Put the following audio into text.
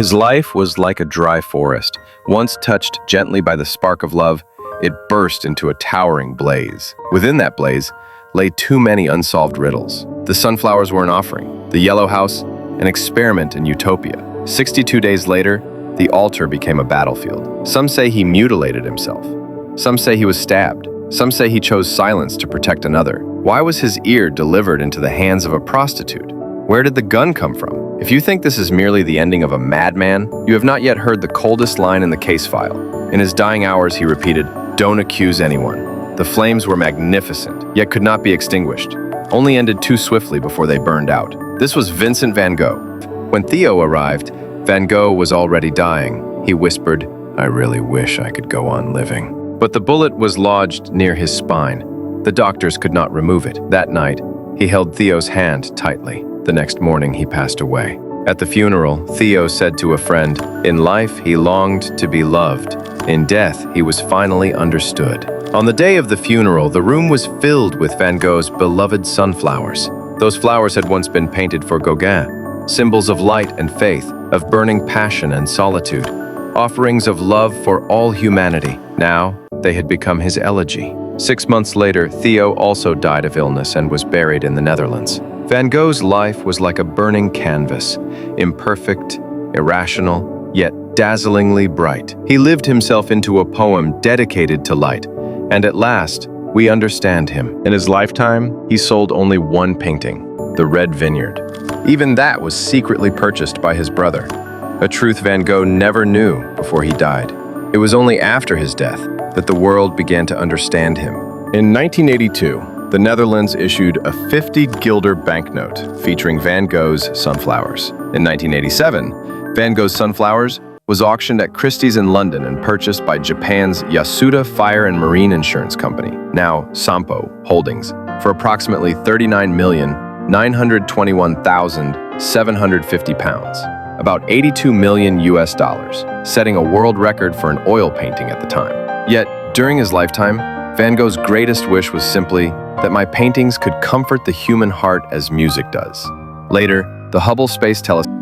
His life was like a dry forest. Once touched gently by the spark of love, it burst into a towering blaze. Within that blaze lay too many unsolved riddles. The sunflowers were an offering, the yellow house, an experiment in utopia. 62 days later, the altar became a battlefield. Some say he mutilated himself. Some say he was stabbed. Some say he chose silence to protect another. Why was his ear delivered into the hands of a prostitute? Where did the gun come from? If you think this is merely the ending of a madman, you have not yet heard the coldest line in the case file. In his dying hours, he repeated, "Don't accuse anyone." The flames were magnificent, yet could not be extinguished, only ended too swiftly before they burned out. This was Vincent van Gogh. When Theo arrived, Van Gogh was already dying. He whispered, "I really wish I could go on living." But the bullet was lodged near his spine. The doctors could not remove it. That night, he held Theo's hand tightly. The next morning, he passed away. At the funeral, Theo said to a friend, "In life, he longed to be loved. In death, he was finally understood." On the day of the funeral, the room was filled with Van Gogh's beloved sunflowers. Those flowers had once been painted for Gauguin, symbols of light and faith, of burning passion and solitude, offerings of love for all humanity. Now, they had become his elegy. 6 months later, Theo also died of illness and was buried in the Netherlands. Van Gogh's life was like a burning canvas, imperfect, irrational, yet dazzlingly bright. He lived himself into a poem dedicated to light, and at last, we understand him. In his lifetime, he sold only one painting, The Red Vineyard. Even that was secretly purchased by his brother, a truth Van Gogh never knew before he died. It was only after his death that the world began to understand him. In 1982, the Netherlands issued a 50 guilder banknote featuring Van Gogh's sunflowers. In 1987, Van Gogh's sunflowers was auctioned at Christie's in London and purchased by Japan's Yasuda Fire and Marine Insurance Company, now Sampo Holdings, for approximately £39,921,750, about 82 million US dollars, setting a world record for an oil painting at the time. Yet, during his lifetime, Van Gogh's greatest wish was simply that my paintings could comfort the human heart as music does. Later, the Hubble Space Telescope